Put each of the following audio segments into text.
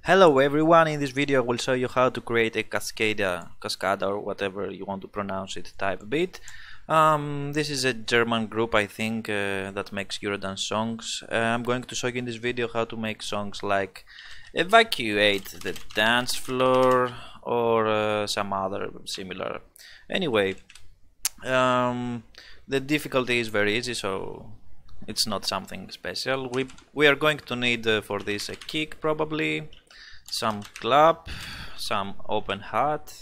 Hello everyone, in this video I will show you how to create a Cascada or whatever you want to pronounce it type beat. This is a German group, I think, that makes Eurodance songs. I'm going to show you in this video how to make songs like Evacuate the Dance Floor or some other similar. Anyway, the difficulty is very easy, so it's not something special. We are going to need for this a kick probably, some clap, some open hat.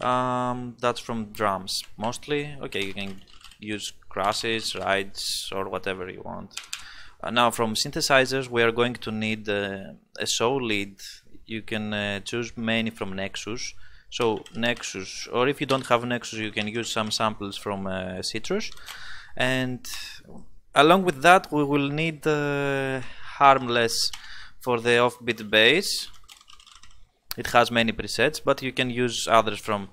That's from drums mostly. Okay, you can use crashes, rides, or whatever you want. Now from synthesizers we are going to need a soul lead. You can choose many from Nexus. So Nexus, or if you don't have Nexus, you can use some samples from Citrus. And along with that we will need Harmless for the offbeat bass. It has many presets, but you can use others from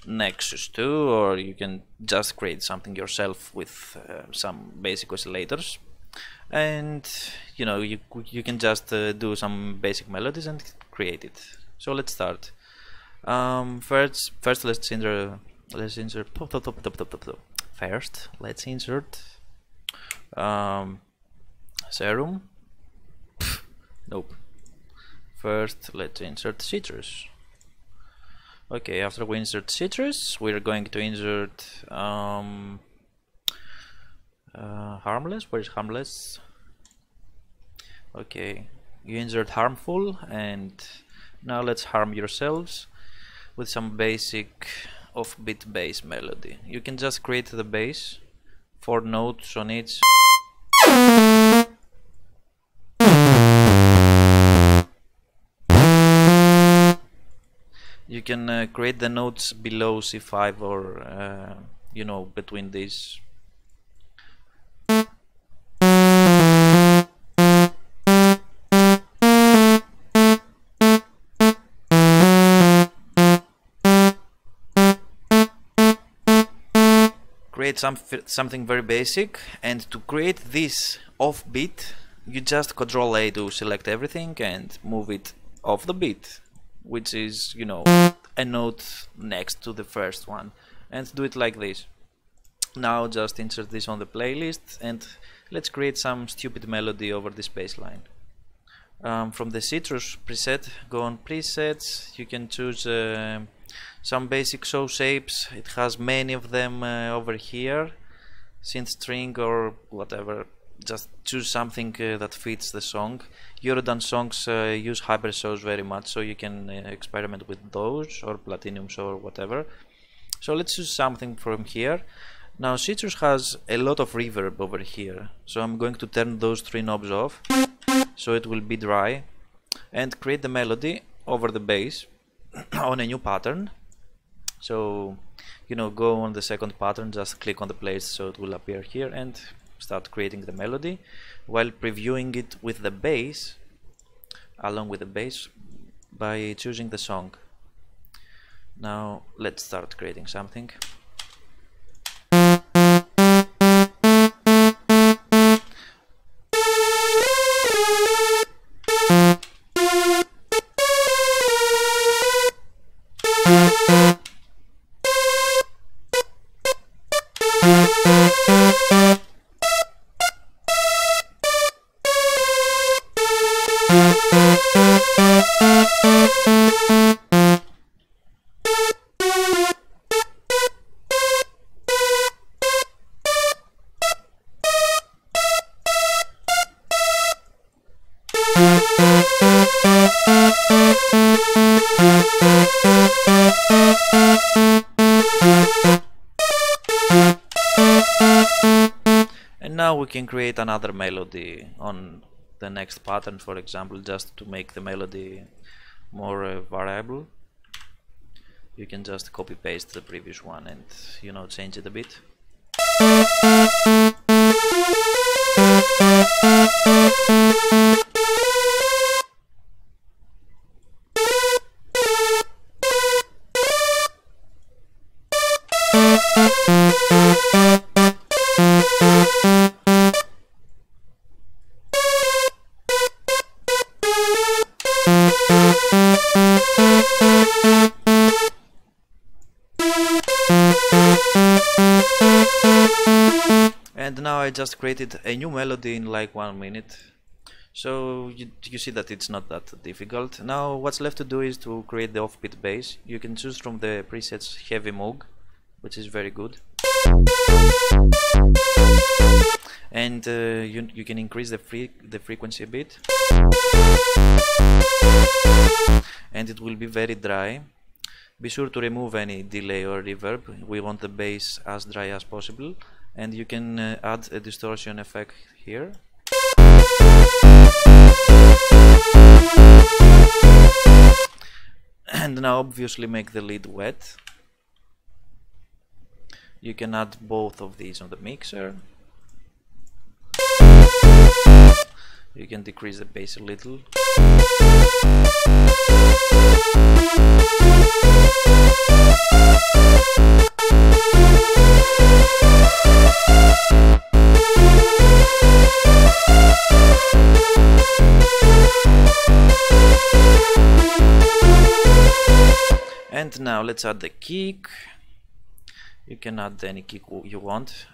Nexus too, or you can just create something yourself with some basic oscillators. And you know, you can just do some basic melodies and create it. So let's start. First let's insert serum. Nope. First let's insert citrus. Okay, after we insert citrus we're going to insert harmless. Where is harmless? Okay, you insert harmful, and now let's harm yourselves with some basic offbeat bass melody. You can just create the bass, 4 notes on each. You can create the notes below C5 or you know, between these. Create something very basic, and to create this offbeat you just Ctrl A to select everything and move it off the beat, which is, you know, a note next to the first one, and do it like this. Now just insert this on the playlist and let's create some stupid melody over this bass line. From the Citrus preset, go on presets. You can choose some basic show shapes. It has many of them over here, synth string or whatever. Just choose something that fits the song. Eurodance songs use hyper shows very much, so you can experiment with those, or platinum show or whatever. So let's choose something from here. Now Citrus has a lot of reverb over here, so I'm going to turn those 3 knobs off so it will be dry, and create the melody over the bass on a new pattern. So, you know, go on the second pattern, just click on the place so it will appear here, and start creating the melody while previewing it with the bass, along with the bass, by choosing the song. Now let's start creating something. And now we can create another melody on the next pattern, for example, just to make the melody more variable. You can just copy paste the previous one and, you know, change it a bit. I just created a new melody in like 1 minute. So you see that it's not that difficult. Now what's left to do is to create the offbeat bass. You can choose from the presets Heavy Moog, which is very good. And you can increase the frequency a bit. And it will be very dry. Be sure to remove any delay or reverb. We want the bass as dry as possible. And you can add a distortion effect here. And now obviously make the lead wet. You can add both of these on the mixer. You can decrease the bass a little. And now let's add the kick. You can add any kick you want.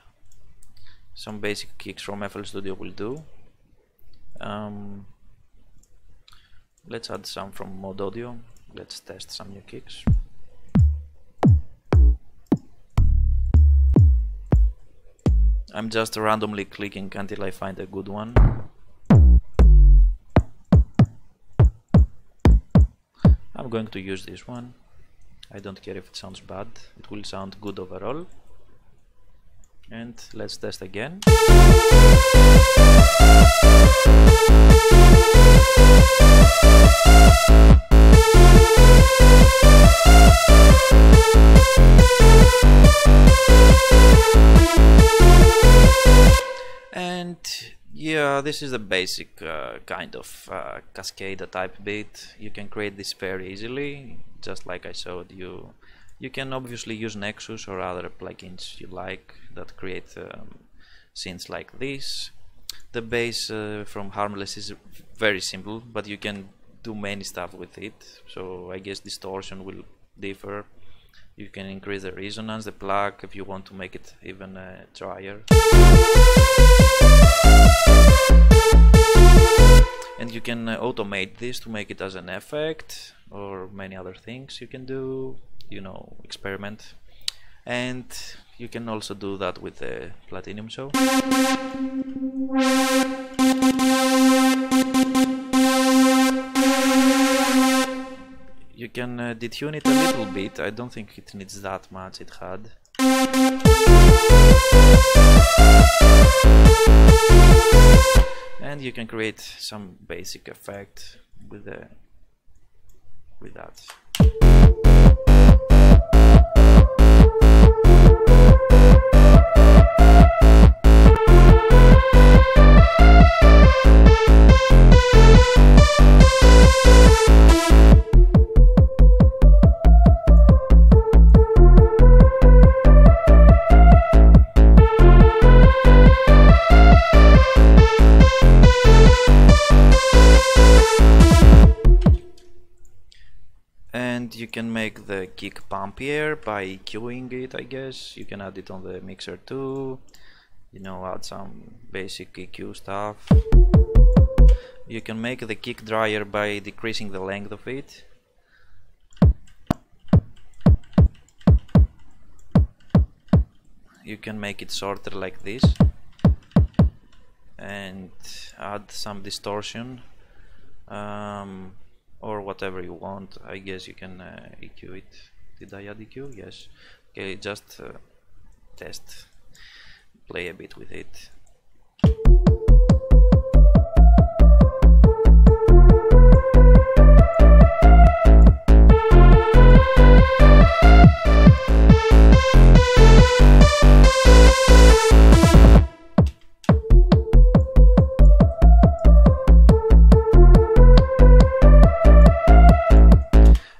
Some basic kicks from FL Studio will do. Let's add some from Mod Audio. Let's test some new kicks. I'm just randomly clicking until I find a good one. I'm going to use this one. I don't care if it sounds bad, it will sound good overall. And let's test again. And yeah, this is the basic kind of Cascada type beat. You can create this very easily, just like I showed you. You can obviously use Nexus or other plugins you like that create synths like this. The bass from Harmless is very simple, but you can do many stuff with it. So I guess distortion will differ. You can increase the resonance, the plug, if you want to make it even drier. And you can automate this to make it as an effect, or many other things you can do, you know, experiment. And you can also do that with the Platinum Show. You can detune it a little bit. I don't think it needs that much, it had. And you can create some basic effect with that. And you can make the kick pumpier by EQing it, I guess. You can add it on the mixer too. You know, add some basic EQ stuff. You can make the kick drier by decreasing the length of it. You can make it shorter like this. And add some distortion. Or whatever you want. I guess you can EQ it. Did I add EQ? Yes. Okay, just test. Play a bit with it.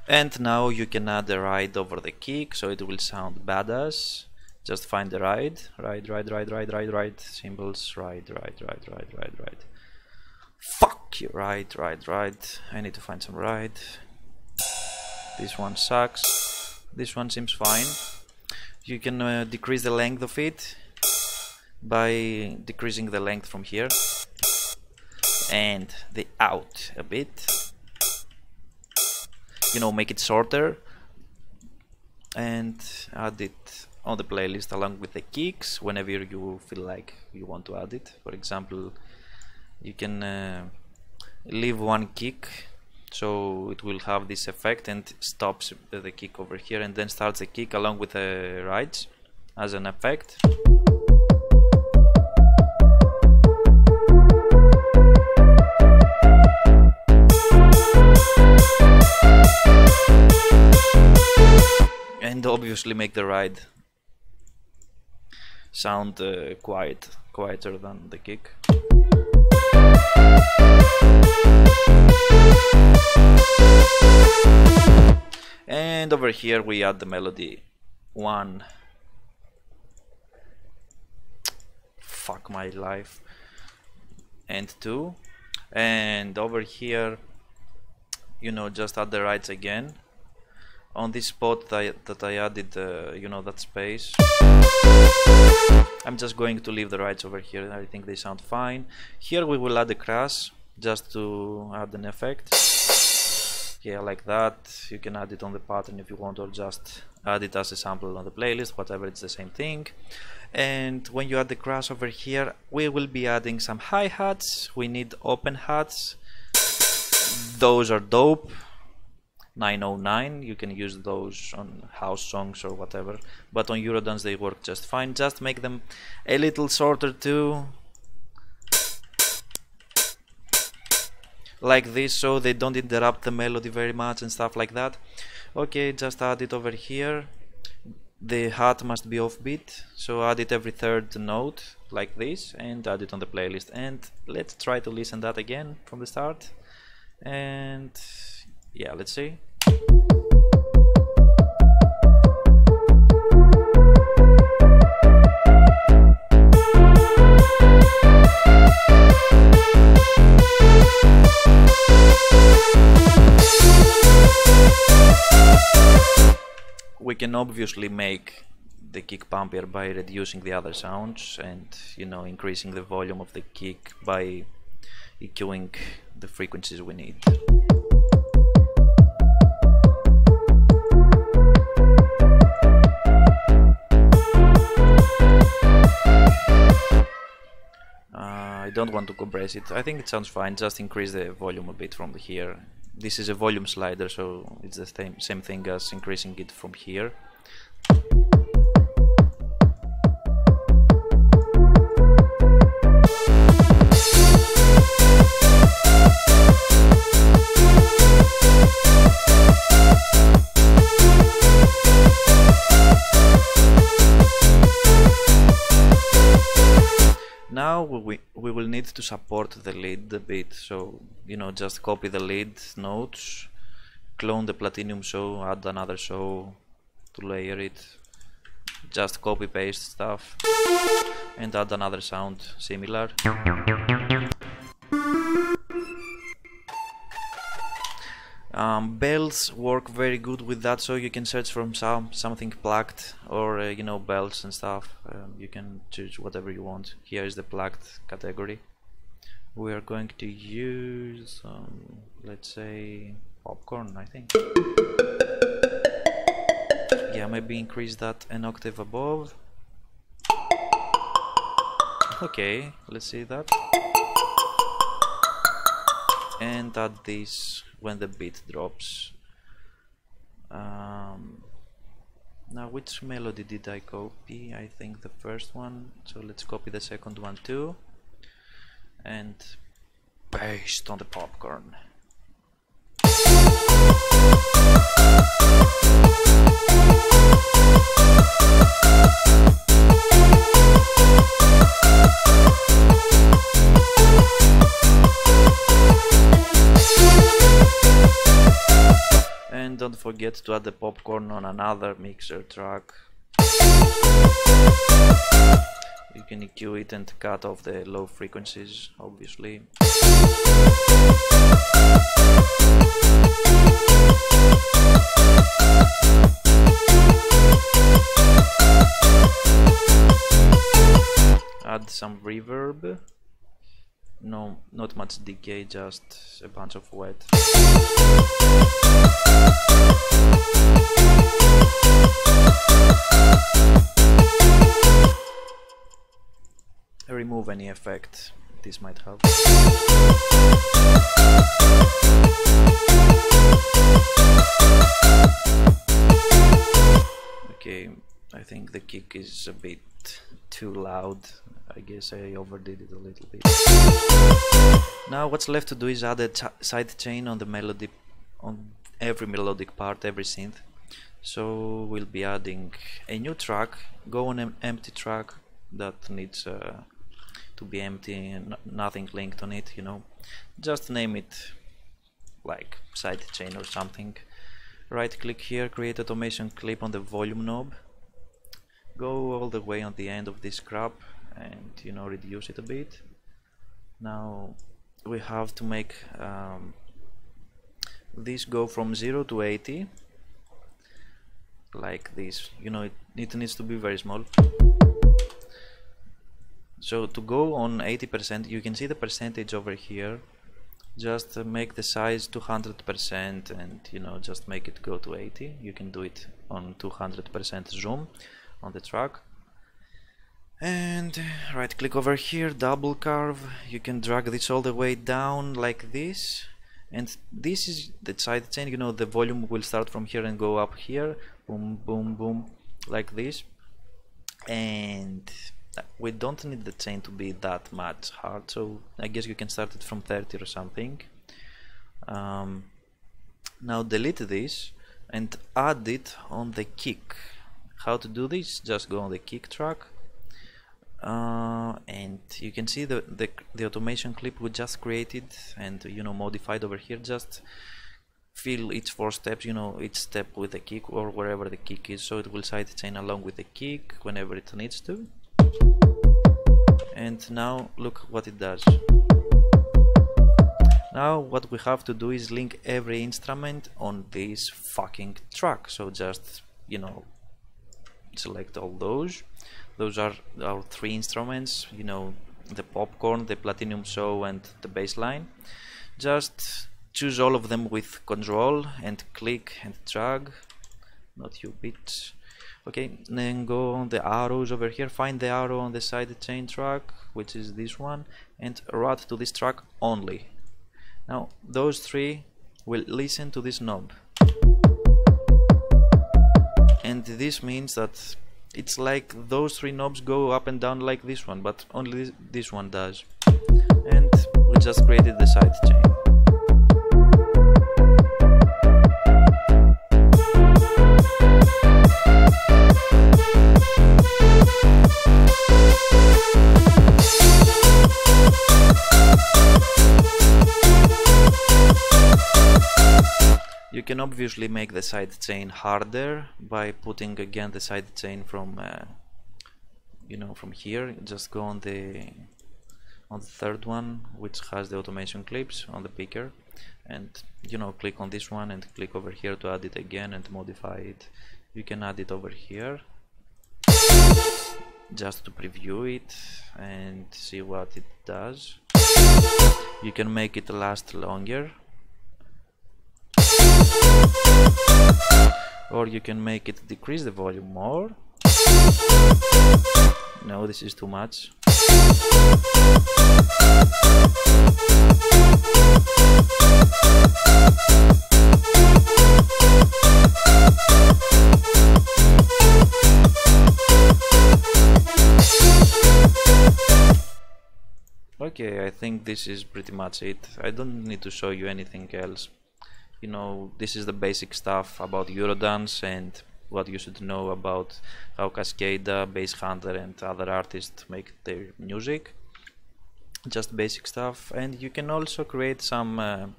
And now you can add a ride over the kick, so it will sound badass. Just find the ride, ride, cymbals, ride. Fuck you, ride. I need to find some ride. This one sucks. This one seems fine. You can decrease the length of it by decreasing the length from here and the out a bit, you know, make it shorter, and add it on the playlist along with the kicks whenever you feel like you want to add it. For example, you can leave one kick so it will have this effect and stops the kick over here, and then starts the kick along with the rides as an effect. And obviously make the ride sound quieter than the kick. And over here we add the melody 1. Fuck my life. And 2. And over here, you know, just add the rides again. On this spot that I added, you know, that space, I'm just going to leave the rides over here. I think they sound fine. Here we will add a crash just to add an effect. Yeah, like that. You can add it on the pattern if you want, or just add it as a sample on the playlist, whatever, it's the same thing. And when you add the crash over here, we will be adding some hi-hats. We need open hats. Those are dope. 909, you can use those on house songs or whatever, but on Eurodance they work just fine. Just make them a little shorter too, like this, so they don't interrupt the melody very much and stuff like that. Okay, just add it over here. The hat must be offbeat, so add it every third note like this, and add it on the playlist. And let's try to listen that again from the start. And yeah, let's see. We can obviously make the kick pumpier by reducing the other sounds and, you know, increasing the volume of the kick by EQing the frequencies we need. I don't want to compress it. I think it sounds fine. Just increase the volume a bit from here. This is a volume slider, so it's the same thing as increasing it from here. Now we will need to support the lead a bit, so, you know, just copy the lead notes, clone the platinum show, add another show to layer it, just copy paste stuff and add another sound similar. Bells work very good with that, so you can search from something plucked, or you know, bells and stuff. You can choose whatever you want. Here is the plucked category. We are going to use, let's say, popcorn, I think. Yeah, maybe increase that an octave above. Okay, let's see that. And add this when the beat drops. Now, which melody did I copy? I think the first one, so let's copy the second one too and paste on the popcorn. And don't forget to add the popcorn on another mixer track. You can EQ it and cut off the low frequencies, obviously. Add some reverb. No, not much decay, just a bunch of wet. Remove any effect this might have. Okay, I think the kick is a bit too loud. I guess I overdid it a little bit. Now what's left to do is add a side chain on the melody, on every melodic part, every synth. So we'll be adding a new track, go on an empty track that needs to be empty and nothing linked on it, you know. Just name it like side chain or something. Right click here, create automation clip on the volume knob. Go all the way on the end of this crap and, you know, reduce it a bit. Now we have to make this go from 0 to 80 like this, you know, it needs to be very small. So to go on 80%, you can see the percentage over here. Just make the size 200% and, you know, just make it go to 80. You can do it on 200% zoom on the track. And right click over here, double carve. You can drag this all the way down like this, and this is the side chain, you know, the volume will start from here and go up here, boom boom boom, like this. And we don't need the chain to be that much hard, so I guess you can start it from 30 or something. Now delete this and add it on the kick. How to do this? Just go on the kick track, and you can see the automation clip we just created and, you know, modified over here. Just fill each 4 steps, you know, each step with the kick or wherever the kick is, so it will sidechain along with the kick whenever it needs to. And now look what it does. Now what we have to do is link every instrument on this fucking track. So just, you know, select all those. Those are our 3 instruments, you know, the popcorn, the platinum saw and the bass line. Just choose all of them with control and click and drag, not you bitch. Okay, then go on the arrows over here, find the arrow on the side chain track, which is this one, and route to this track only. Now those 3 will listen to this knob, and this means that it's like those 3 knobs go up and down like this one, but only this one does. And we just created the side chain. You can obviously make the side chain harder by putting again the side chain from you know, from here. Just go on the 3rd one, which has the automation clips on the picker, and, you know, click on this one and click over here to add it again and modify it. You can add it over here just to preview it and see what it does. You can make it last longer, or you can make it decrease the volume more. No, this is too much. Okay, I think this is pretty much it. I don't need to show you anything else. You know, this is the basic stuff about Eurodance and what you should know about how Cascada, Basshunter and other artists make their music. Just basic stuff. And you can also create some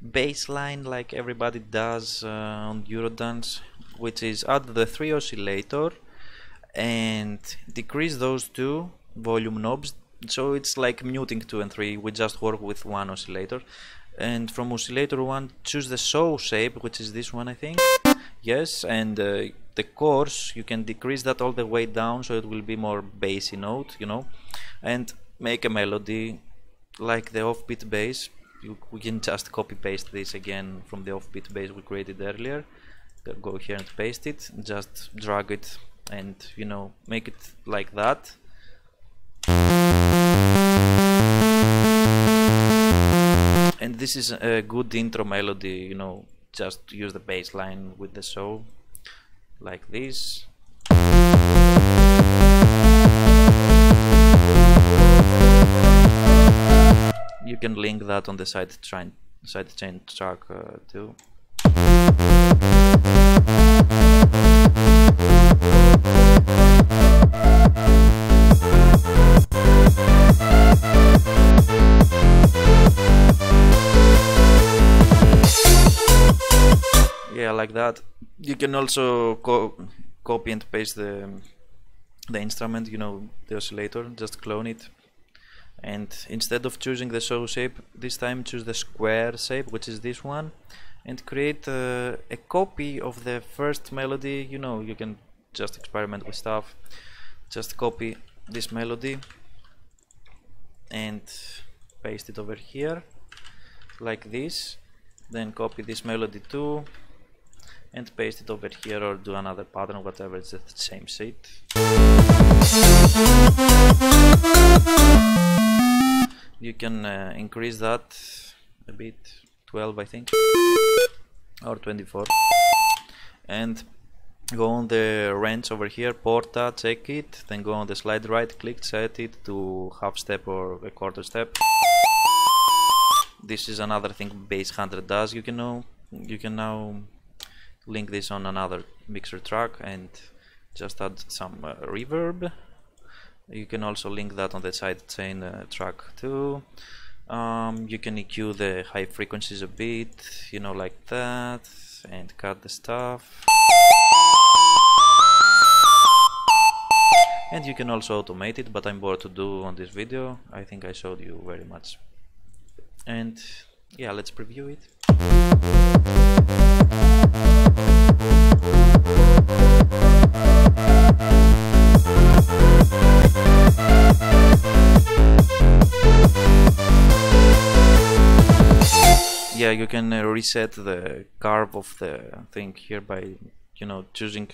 bass line like everybody does on Eurodance, which is add the 3 oscillator and decrease those 2 volume knobs. So it's like muting 2 and 3, we just work with 1 oscillator. And from oscillator 1 choose the saw shape, which is this one I think. Yes, and the chorus, you can decrease that all the way down so it will be more bassy note, you know, and make a melody like the offbeat bass. We can just copy paste this again from the offbeat bass we created earlier. Go here and paste it, just drag it and, you know, make it like that. And this is a good intro melody, you know, just use the bass line with the saw like this. You can link that on the sidechain track too. Yeah, like that. You can also copy and paste the instrument, you know, the oscillator, just clone it. And instead of choosing the saw shape, this time choose the square shape, which is this one, and create a copy of the first melody. You know, you can just experiment with stuff. Just copy this melody and paste it over here like this. Then copy this melody too and paste it over here, or do another pattern, whatever, it's the same sheet. You can increase that a bit, 12 I think, or 24, and go on the range over here, porta, check it, then go on the slide right click, set it to half step or a quarter step. This is another thing Basshunter does. You can now link this on another mixer track and just add some reverb. You can also link that on the sidechain track too. You can EQ the high frequencies a bit, you know, like that, and cut the stuff. And you can also automate it, but I'm bored to do on this video. I think I showed you very much. And yeah, let's preview it. Yeah, you can reset the curve of the thing here by, you know, choosing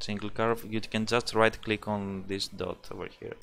single curve. You can just right click on this dot over here.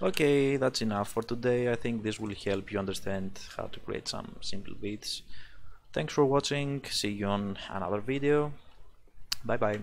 Okay, that's enough for today. I think this will help you understand how to create some simple beats. Thanks for watching. See you on another video. Bye bye.